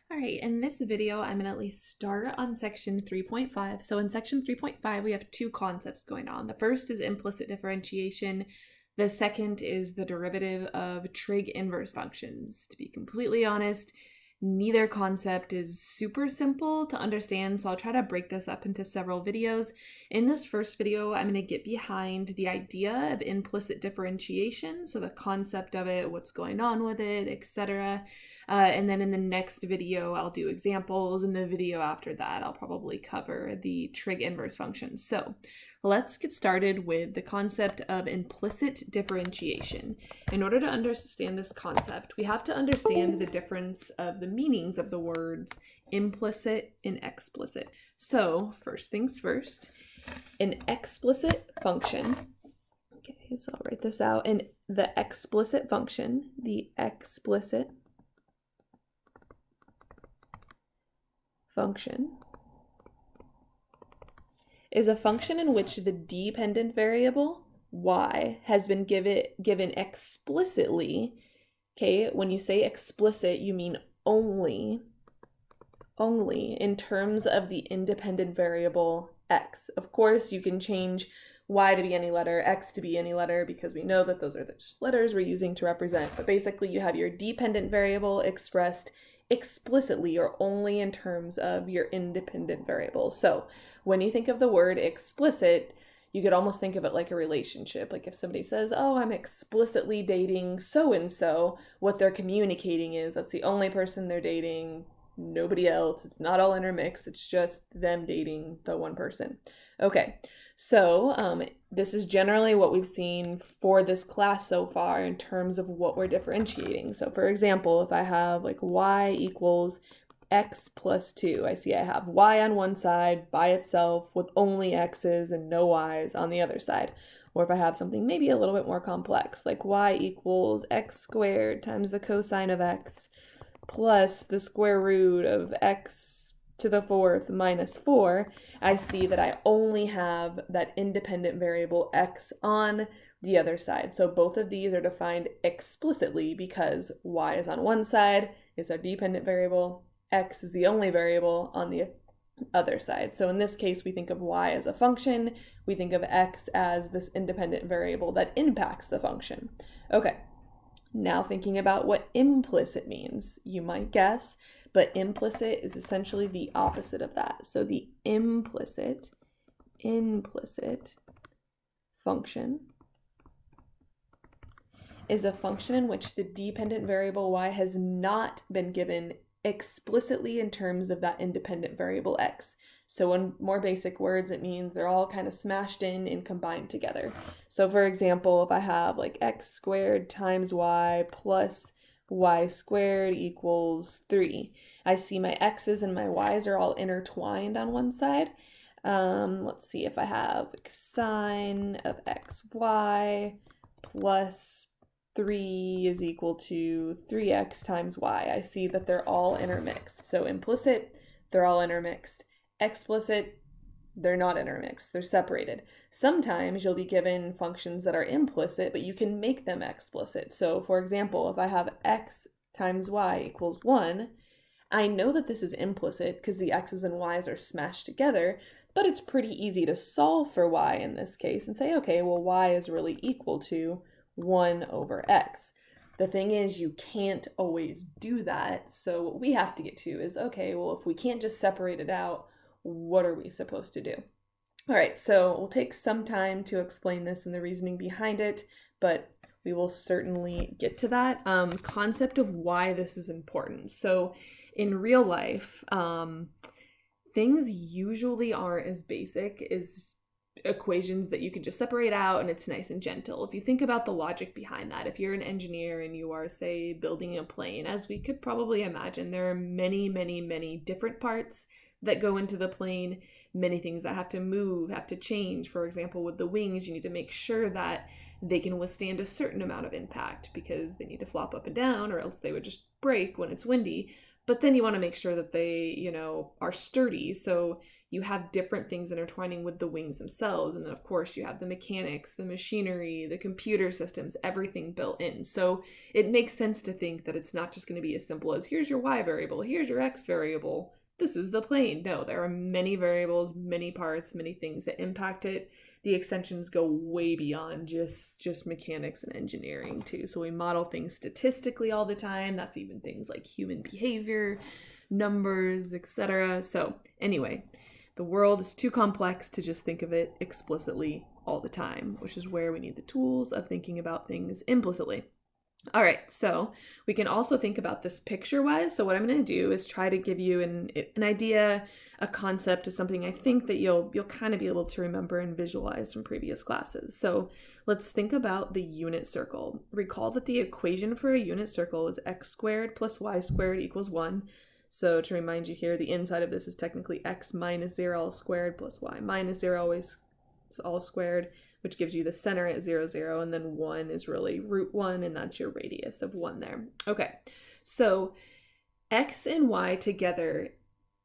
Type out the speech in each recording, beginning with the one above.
All right, in this video, I'm gonna at least start on section 3.5. So in section 3.5, we have two concepts going on. The first is implicit differentiation. The second is the derivative of trig inverse functions. To be completely honest, neither concept is super simple to understand, so I'll try to break this up into several videos. In this first video, I'm going to get behind the idea of implicit differentiation, so the concept of it, what's going on with it, etc. And then in the next video, I'll do examples. In the video after that, I'll probably cover the trig inverse functions. So let's get started with the concept of implicit differentiation. In order to understand this concept, we have to understand the difference of the meanings of the words implicit and explicit. So first things first, an explicit function, okay, so I'll write this out, and the explicit function is a function in which the dependent variable y has been given explicitly. Okay, when you say explicit, you mean only in terms of the independent variable x. Of course, you can change y to be any letter, x to be any letter, because we know that those are just letters we're using to represent. But basically, you have your dependent variable expressed explicitly or only in terms of your independent variable. So when you think of the word explicit, you could almost think of it like a relationship. Like if somebody says, oh, I'm explicitly dating so-and-so, what they're communicating is that's the only person they're dating, nobody else. It's not all intermixed. It's just them dating the one person. Okay, so this is generally what we've seen for this class so far in terms of what we're differentiating. So for example, if I have like y equals x plus 2, I see I have y on one side by itself with only x's and no y's on the other side. Or if I have something maybe a little bit more complex, like y equals x squared times the cosine of x plus the square root of x to the fourth minus 4, I see that I only have that independent variable x on the other side. So both of these are defined explicitly because y is on one side, it's our dependent variable, x is the only variable on the other side. So in this case, we think of y as a function, we think of x as this independent variable that impacts the function. Okay, now thinking about what implicit means, you might guess, but implicit is essentially the opposite of that. So the implicit function is a function in which the dependent variable y has not been given explicitly in terms of that independent variable x. So in more basic words, it means they're all kind of smashed in and combined together. So for example, if I have like x squared times y plus y squared equals 3, I see my x's and my y's are all intertwined on one side. Let's see, if I have sine of xy plus 3 is equal to 3x times y. I see that they're all intermixed. So implicit, they're all intermixed. Explicit, they're not intermixed. They're separated. Sometimes you'll be given functions that are implicit, but you can make them explicit. So for example, if I have x times y equals 1, I know that this is implicit because the x's and y's are smashed together, but it's pretty easy to solve for y in this case and say, okay, well, y is really equal to 1 over x. The thing is, you can't always do that. So what we have to get to is, okay, well, if we can't just separate it out, what are we supposed to do? All right, so we'll take some time to explain this and the reasoning behind it, but we will certainly get to that. Concept of why this is important. So in real life, things usually aren't as basic as equations that you can just separate out and it's nice and gentle. If you think about the logic behind that, if you're an engineer and you are, say, building a plane, as we could probably imagine, there are many, many, many different parts that go into the plane, many things that have to move, have to change. For example, with the wings, you need to make sure that they can withstand a certain amount of impact because they need to flop up and down or else they would just break when it's windy. But then you want to make sure that they, are sturdy. So you have different things intertwining with the wings themselves. And then, of course, you have the mechanics, the machinery, the computer systems, everything built in. So it makes sense to think that it's not just going to be as simple as here's your Y variable, here's your X variable, this is the plane. No, there are many variables, many parts, many things that impact it. The extensions go way beyond just mechanics and engineering too. So we model things statistically all the time. That's even things like human behavior, numbers, etc. So anyway, the world is too complex to just think of it explicitly all the time, which is where we need the tools of thinking about things implicitly. All right, so we can also think about this picture-wise. So what I'm going to do is try to give you an idea, a concept of something I think that you'll kind of be able to remember and visualize from previous classes. So let's think about the unit circle. Recall that the equation for a unit circle is x squared plus y squared equals 1. So to remind you here, the inside of this is technically x minus 0 all squared plus y minus 0 always all squared, which gives you the center at 0, 0, and then 1 is really root 1, and that's your radius of 1 there. Okay, so x and y together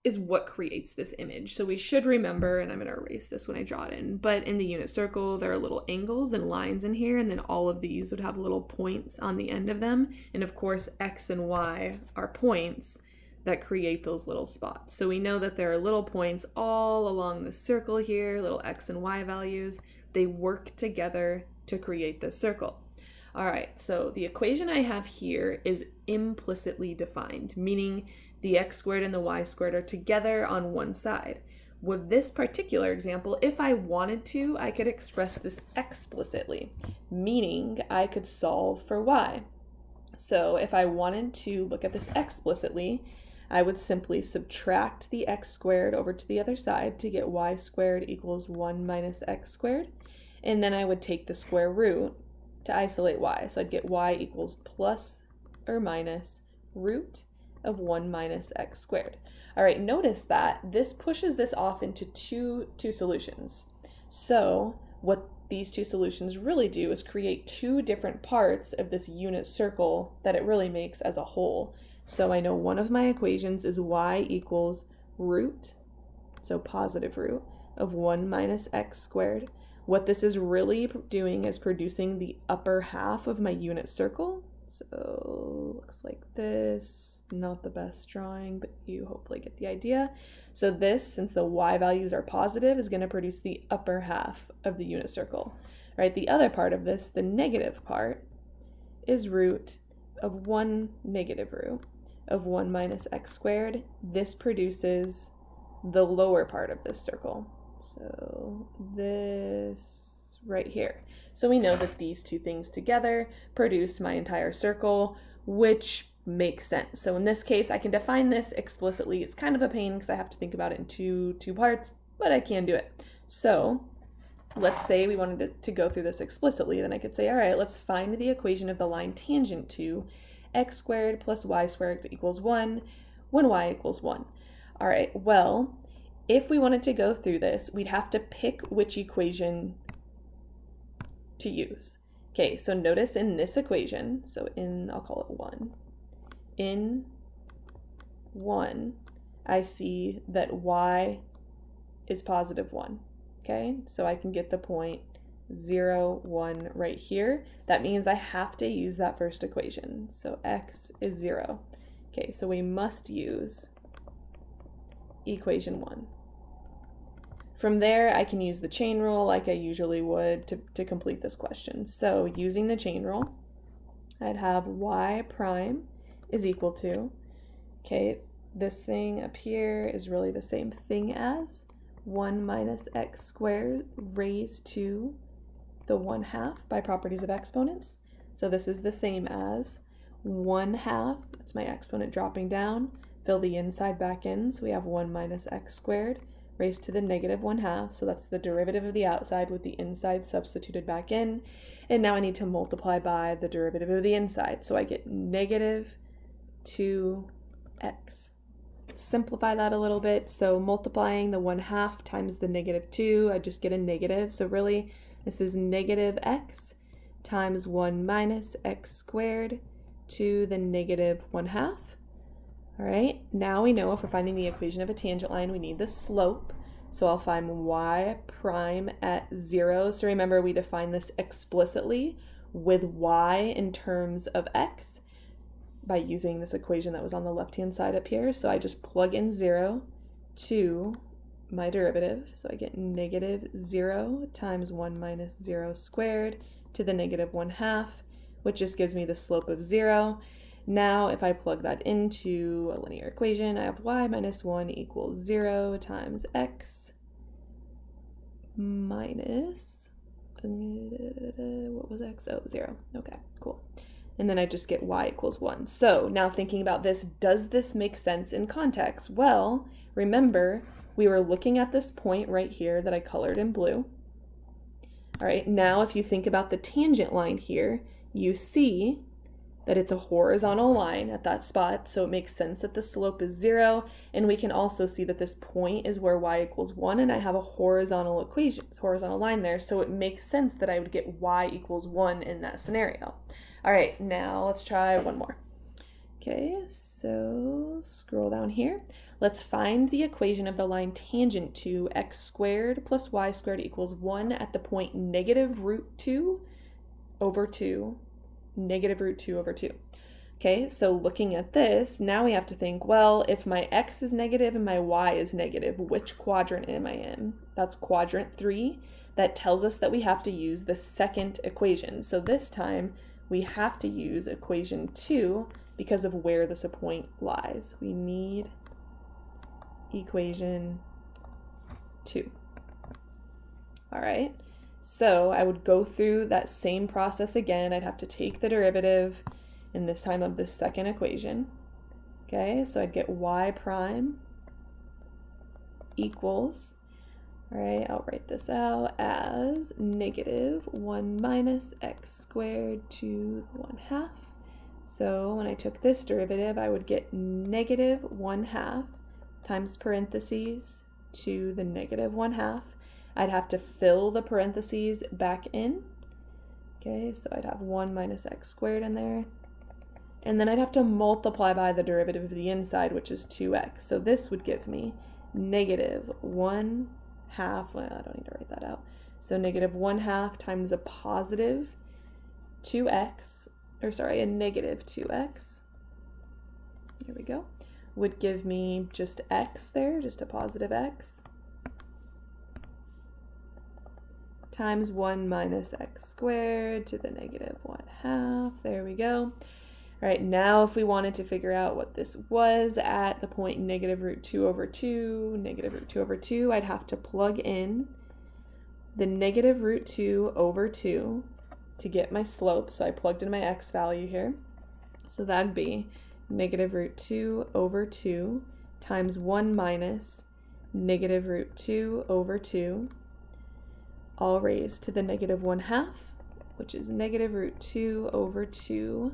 is what creates this image. So we should remember, and I'm going to erase this when I draw it in, but in the unit circle, there are little angles and lines in here, and then all of these would have little points on the end of them. And of course, x and y are points that create those little spots. So we know that there are little points all along the circle here, little x and y values. They work together to create this circle. All right, so the equation I have here is implicitly defined, meaning the x squared and the y squared are together on one side. With this particular example, if I wanted to, I could express this explicitly, meaning I could solve for y. So if I wanted to look at this explicitly, I would simply subtract the x squared over to the other side to get y squared equals 1 minus x squared. And then I would take the square root to isolate y. So I'd get y equals plus or minus root of 1 minus x squared. All right, notice that this pushes this off into two solutions. So what these two solutions really do is create two different parts of this unit circle that it really makes as a whole. So I know one of my equations is y equals root, so positive root, of 1 minus x squared. What this is really doing is producing the upper half of my unit circle. So looks like this, not the best drawing, but you hopefully get the idea. So this, since the y values are positive, is going to produce the upper half of the unit circle, right? The other part of this, the negative part, is root of 1 negative root of 1 minus x squared. This produces the lower part of this circle. So this right here. So we know that these two things together produce my entire circle, which makes sense. So in this case, I can define this explicitly. It's kind of a pain because I have to think about it in two parts, but I can do it. So let's say we wanted to go through this explicitly, then I could say, all right, let's find the equation of the line tangent to x squared plus y squared equals 1 when y equals 1. All right, well, if we wanted to go through this, we'd have to pick which equation to use. Okay, so notice in this equation, so I'll call it 1. In 1, I see that y is positive 1. Okay, so I can get the point 0, 1 right here. That means I have to use that first equation. So x is 0. Okay, so we must use equation 1. From there, I can use the chain rule like I usually would to complete this question. So using the chain rule, I'd have y prime is equal to, okay, this thing up here is really the same thing as 1 minus x squared raised to the 1/2 by properties of exponents. So this is the same as 1/2, that's my exponent dropping down, fill the inside back in, so we have 1 minus x squared raised to the negative 1/2, so that's the derivative of the outside with the inside substituted back in, and now I need to multiply by the derivative of the inside, so I get negative 2x. Simplify that a little bit, so multiplying the 1/2 times the negative 2, I just get a negative, so really this is negative x times 1 minus x squared to the negative 1/2. All right, now we know if we're finding the equation of a tangent line, we need the slope. So I'll find y prime at 0. So remember, we define this explicitly with y in terms of x by using this equation that was on the left-hand side up here. So I just plug in 0 to my derivative. So I get negative 0 times 1 minus 0 squared to the negative 1/2, which just gives me the slope of 0. Now, if I plug that into a linear equation, I have y minus 1 equals 0 times x minus, what was x? Oh, 0. Okay, cool. And then I just get y equals 1. So now thinking about this, does this make sense in context? Well, remember, we were looking at this point right here that I colored in blue. All right, now if you think about the tangent line here, you see that it's a horizontal line at that spot, so it makes sense that the slope is 0, and we can also see that this point is where y equals 1, and I have a horizontal line there, so it makes sense that I would get y equals 1 in that scenario. All right, now let's try one more. Okay, so scroll down here. Let's find the equation of the line tangent to x squared plus y squared equals 1 at the point negative root 2 over 2, negative root 2 over 2. Okay, so looking at this, now we have to think, well, if my x is negative and my y is negative, which quadrant am I in? That's quadrant 3. That tells us that we have to use the second equation. So this time, we have to use equation 2 because of where this point lies. We need equation 2. All right, so I would go through that same process again. I'd have to take the derivative, and this time of the second equation. Okay, so I'd get y prime equals, all right, I'll write this out as negative 1 minus x squared to the 1/2. So when I took this derivative, I would get negative 1/2 times parentheses to the negative 1/2. I'd have to fill the parentheses back in. Okay, so I'd have 1 minus x squared in there. And then I'd have to multiply by the derivative of the inside, which is 2x. So this would give me negative 1/2, well, I don't need to write that out. So negative 1/2 times a positive 2x, or sorry, a negative 2x, here we go, would give me just x there, just a positive x, times 1 minus x squared to the negative 1/2, there we go. All right, now if we wanted to figure out what this was at the point negative root 2 over 2, negative root 2 over 2, I'd have to plug in the negative root 2 over 2 to get my slope. So I plugged in my x value here. So that'd be negative root 2 over 2 times 1 minus negative root 2 over 2, all raised to the negative 1/2, which is negative root 2 over 2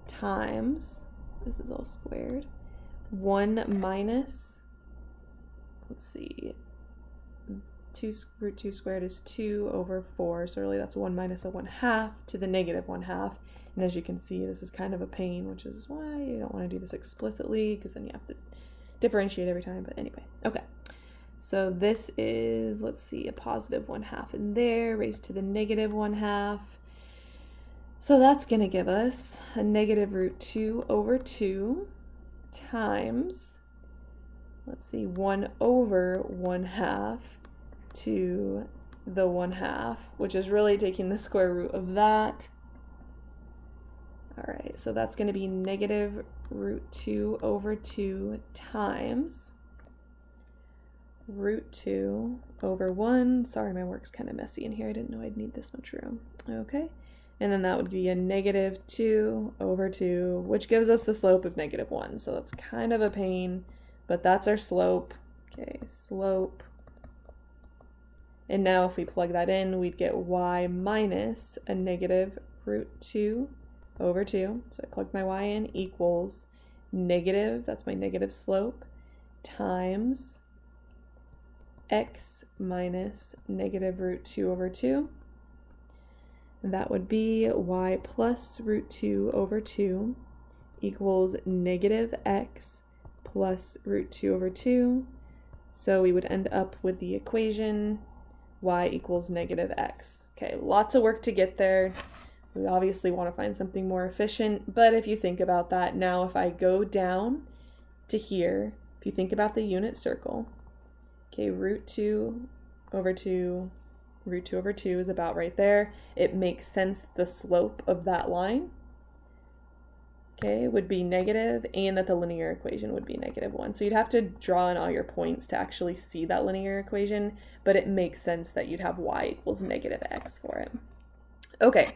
times, this is all squared, 1 minus, let's see, root 2 squared is 2 over 4, so really that's 1 minus a 1/2 to the negative 1/2, and as you can see, this is kind of a pain, which is why you don't want to do this explicitly, because then you have to differentiate every time, but anyway, okay. So this is, let's see, a positive 1/2 in there, raised to the negative 1/2. So that's going to give us a negative root 2 over 2 times, let's see, 1 over 1/2 to the 1/2, which is really taking the square root of that. All right, so that's going to be negative root 2 over 2 times root 2 over 1. Sorry, my work's kind of messy in here. I didn't know I'd need this much room. Okay. And then that would be a negative 2 over 2, which gives us the slope of negative 1. So that's kind of a pain, but that's our slope. Okay, slope. And now if we plug that in, we'd get y minus a negative root 2 over 2. So I plugged my y in, equals negative, that's my negative slope, times x minus negative root 2 over 2. And that would be y plus root 2 over 2 equals negative x plus root 2 over 2. So we would end up with the equation y equals negative x. Okay, lots of work to get there. We obviously want to find something more efficient, but if you think about that, now if I go down to here, if you think about the unit circle, okay, root 2 over 2, root 2 over 2 is about right there. It makes sense the slope of that line, okay, would be negative, and that the linear equation would be -1. So you'd have to draw in all your points to actually see that linear equation, but it makes sense that you'd have y equals negative x for it. Okay,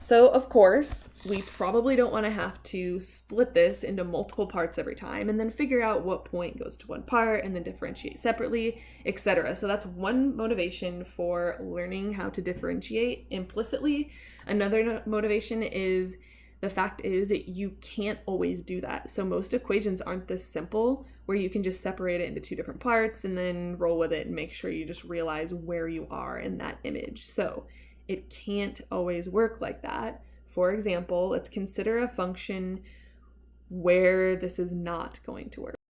so of course, we probably don't want to have to split this into multiple parts every time and then figure out what point goes to one part and then differentiate separately, etc. So that's one motivation for learning how to differentiate implicitly. Another motivation is the fact is that you can't always do that. So most equations aren't this simple where you can just separate it into two different parts and then roll with it and make sure you just realize where you are in that image. So it can't always work like that. For example, let's consider a function where this is not going to work.